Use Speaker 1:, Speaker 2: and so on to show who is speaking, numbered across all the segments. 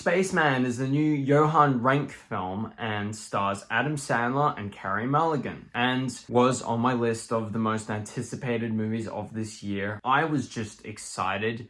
Speaker 1: Spaceman is the new Johan Renck film and stars Adam Sandler and Carey Mulligan, and was on my list of the most anticipated movies of this year. I was just excited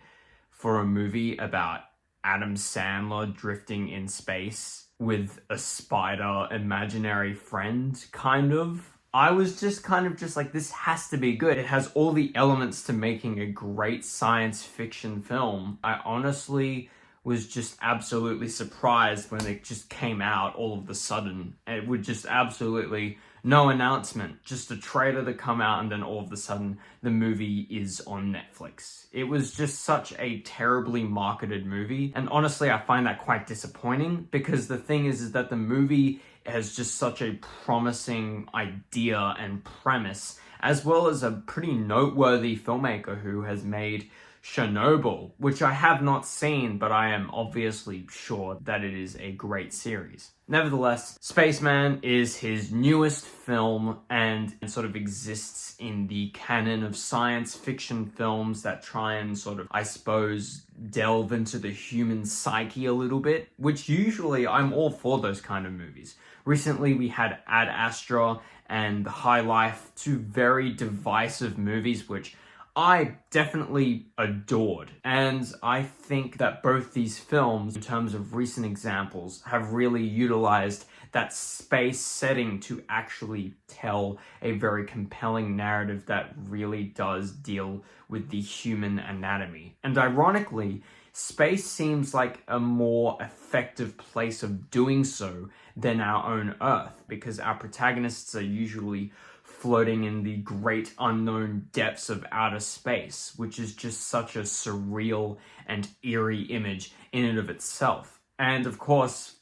Speaker 1: for a movie about Adam Sandler drifting in space with a spider imaginary friend, kind of. I was just like, this has to be good. It has all the elements to making a great science fiction film. I honestly was just absolutely surprised when it just came out all of a sudden. It would just absolutely no announcement, just a trailer to come out, and then all of a sudden the movie is on Netflix. It was just such a terribly marketed movie, and honestly I find that quite disappointing, because the thing is that the movie has just such a promising idea and premise, as well as a pretty noteworthy filmmaker who has made Chernobyl, which I have not seen, but I am obviously sure that it is a great series. Nevertheless, Spaceman is his newest film and sort of exists in the canon of science fiction films that try and sort of, I suppose, delve into the human psyche a little bit, which usually I'm all for those kind of movies. Recently we had Ad Astra and High Life, two very divisive movies which I definitely adored. And I think that both these films, in terms of recent examples, have really utilized that space setting to actually tell a very compelling narrative that really does deal with the human anatomy. And ironically, space seems like a more effective place of doing so than our own Earth, because our protagonists are usually floating in the great unknown depths of outer space, which is just such a surreal and eerie image in and of itself. And of course,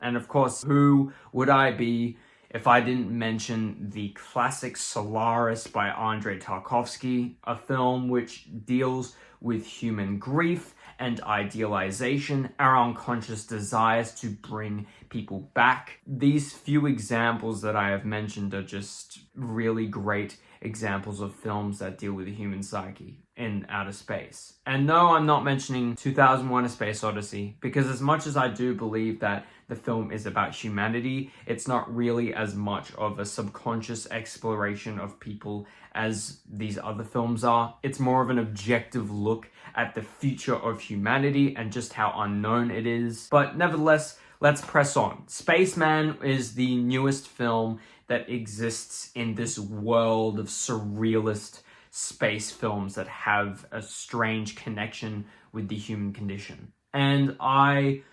Speaker 1: who would I be if I didn't mention the classic Solaris by Andrei Tarkovsky, a film which deals with human grief and idealization, our unconscious desires to bring people back. These few examples that I have mentioned are just really great examples of films that deal with the human psyche in outer space. And no, I'm not mentioning 2001: A Space Odyssey, because as much as I do believe that the film is about humanity, it's not really as much of a subconscious exploration of people as these other films are. It's more of an objective look at the future of humanity and just how unknown it is. But nevertheless, let's press on. Spaceman is the newest film that exists in this world of surrealist space films that have a strange connection with the human condition. And I,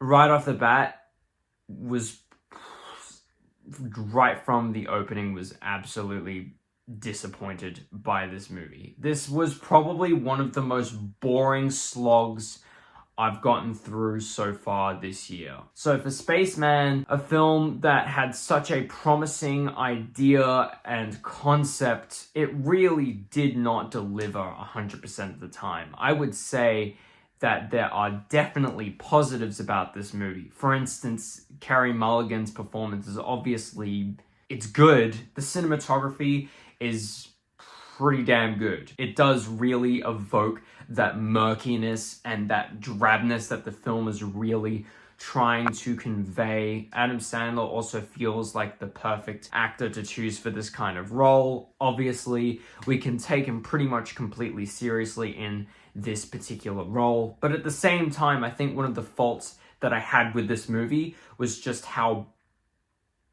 Speaker 1: right off the bat, was right from the opening was absolutely disappointed by this movie. This was probably one of the most boring slogs I've gotten through so far this year. So for Spaceman, a film that had such a promising idea and concept, it really did not deliver 100% of the time. I would say that there are definitely positives about this movie. For instance, Carey Mulligan's performance is obviously, it's good. The cinematography is pretty damn good. It does really evoke that murkiness and that drabness that the film is really trying to convey. Adam Sandler also feels like the perfect actor to choose for this kind of role. Obviously, we can take him pretty much completely seriously in this particular role. But at the same time, I think one of the faults that I had with this movie was just how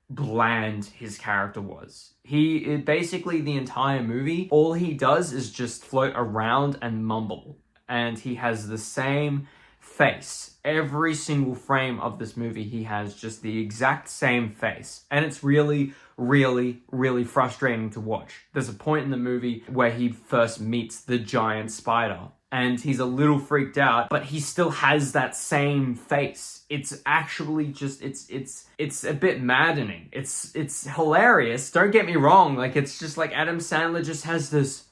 Speaker 1: bland his character was. Basically the entire movie, all he does is just float around and mumble. And he has the same face. Every single frame of this movie, he has just the exact same face. And it's really, really, really frustrating to watch. There's a point in the movie where he first meets the giant spider, and he's a little freaked out, but he still has that same face. It's actually just, it's a bit maddening. It's hilarious, don't get me wrong. Like, it's just like Adam Sandler just has this,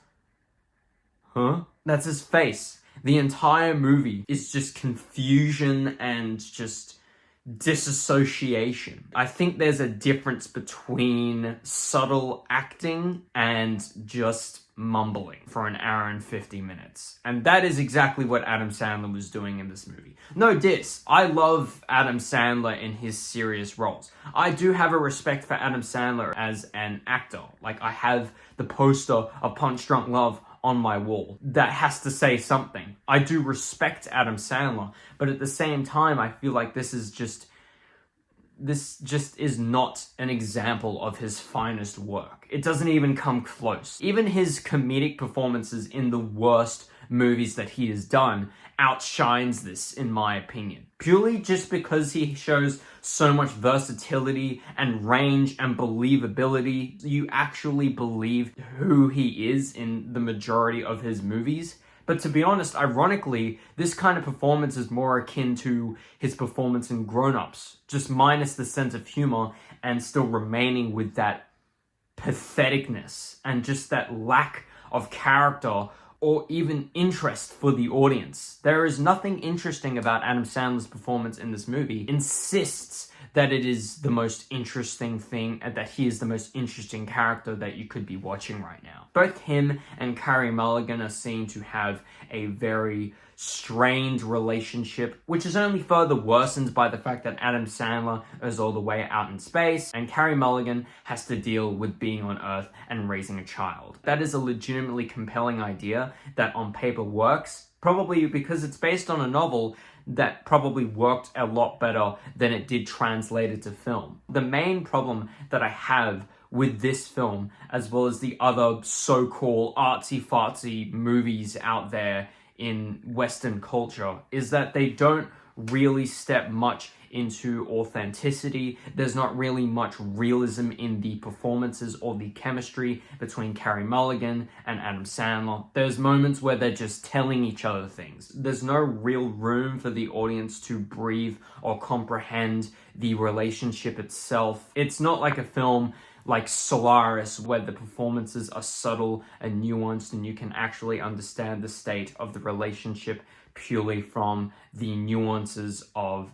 Speaker 1: huh? That's his face. The entire movie is just confusion and just disassociation. I think there's a difference between subtle acting and just mumbling for an hour and 50 minutes. And that is exactly what Adam Sandler was doing in this movie. No diss. I love Adam Sandler in his serious roles. I do have a respect for Adam Sandler as an actor. Like, I have the poster of Punch Drunk Love on my wall. That has to say something. I do respect Adam Sandler, but at the same time, I feel like this just is not an example of his finest work. It doesn't even come close. Even his comedic performances in the worst movies that he has done outshines this, in my opinion. Purely just because he shows so much versatility and range and believability. You actually believe who he is in the majority of his movies. But to be honest, ironically, this kind of performance is more akin to his performance in Grown Ups, just minus the sense of humor and still remaining with that patheticness and just that lack of character or even interest for the audience. There is nothing interesting about Adam Sandler's performance in this movie. He insists that it is the most interesting thing and that he is the most interesting character that you could be watching right now. Both him and Carey Mulligan are seen to have a very strained relationship, which is only further worsened by the fact that Adam Sandler is all the way out in space and Carey Mulligan has to deal with being on Earth and raising a child. That is a legitimately compelling idea that on paper works, probably because it's based on a novel that probably worked a lot better than it did translated to film. The main problem that I have with this film, as well as the other so-called artsy-fartsy movies out there in Western culture, is that they don't really step much into authenticity. There's not really much realism in the performances or the chemistry between Carey Mulligan and Adam Sandler. There's moments where they're just telling each other things. There's no real room for the audience to breathe or comprehend the relationship itself. It's not like a film like Solaris, where the performances are subtle and nuanced and you can actually understand the state of the relationship purely from the nuances of,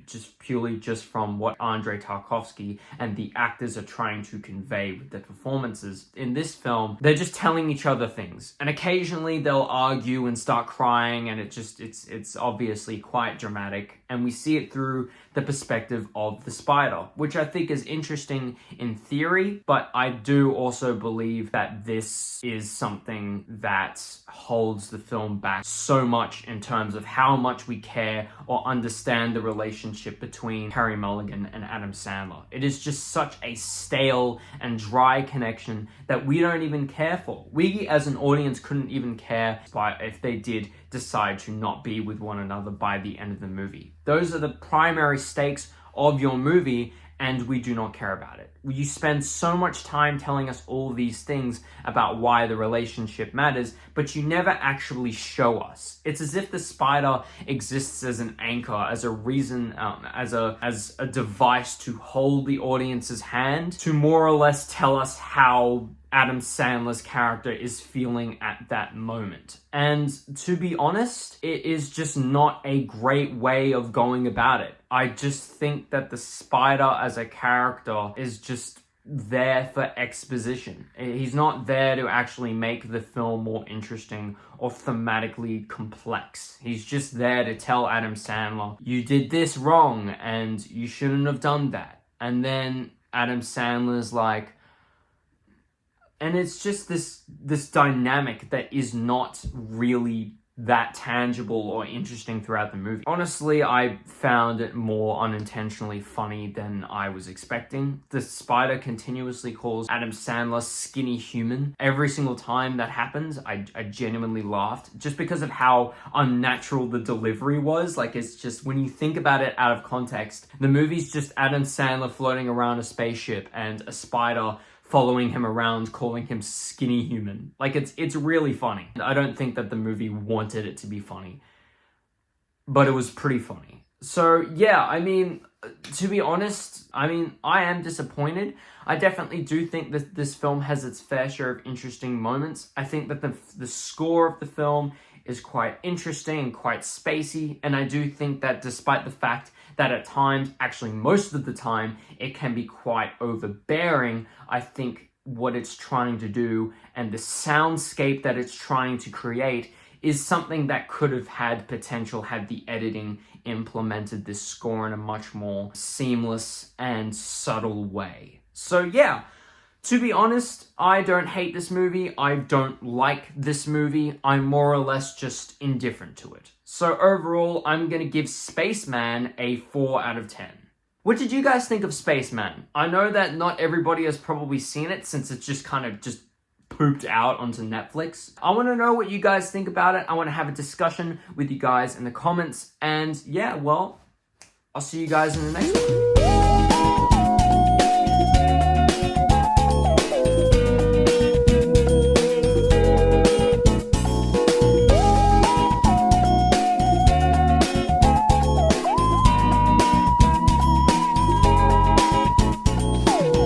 Speaker 1: just from what Andrei Tarkovsky and the actors are trying to convey with their performances. In this film, they're just telling each other things. And occasionally they'll argue and start crying and it's obviously quite dramatic. And we see it through the perspective of the spider, which I think is interesting in theory, but I do also believe that this is something that holds the film back so much in terms of how much we care or understand the relationship between Carey Mulligan and Adam Sandler. It is just such a stale and dry connection that we don't even care for. We as an audience couldn't even care if they did decide to not be with one another by the end of the movie. Those are the primary stakes of your movie, and we do not care about it. You spend so much time telling us all these things about why the relationship matters, but you never actually show us. It's as if the spider exists as an anchor, as a reason, as a device to hold the audience's hand, to more or less tell us how Adam Sandler's character is feeling at that moment. And to be honest, it is just not a great way of going about it. I just think that the spider as a character is just there for exposition. He's not there to actually make the film more interesting or thematically complex. He's just there to tell Adam Sandler, you did this wrong and you shouldn't have done that. And then Adam Sandler's like, and it's just this dynamic that is not really that tangible or interesting throughout the movie. Honestly, I found it more unintentionally funny than I was expecting. The spider continuously calls Adam Sandler skinny human. Every single time that happens, I genuinely laughed just because of how unnatural the delivery was. Like, it's just, when you think about it out of context, the movie's just Adam Sandler floating around a spaceship and a spider following him around, calling him skinny human. Like, it's really funny. I don't think that the movie wanted it to be funny, but it was pretty funny. So yeah, I mean, to be honest, I am disappointed. I definitely do think that this film has its fair share of interesting moments. I think that the score of the film is quite interesting and quite spacey, and I do think that despite the fact that at times, actually most of the time, it can be quite overbearing, I think what it's trying to do and the soundscape that it's trying to create is something that could have had potential had the editing implemented this score in a much more seamless and subtle way. So yeah, to be honest, I don't hate this movie. I don't like this movie. I'm more or less just indifferent to it. So overall, I'm gonna give Spaceman a 4 out of 10. What did you guys think of Spaceman? I know that not everybody has probably seen it since it's just kind of just pooped out onto Netflix. I want to know what you guys think about it. I want to have a discussion with you guys in the comments. And yeah, well, I'll see you guys in the next one.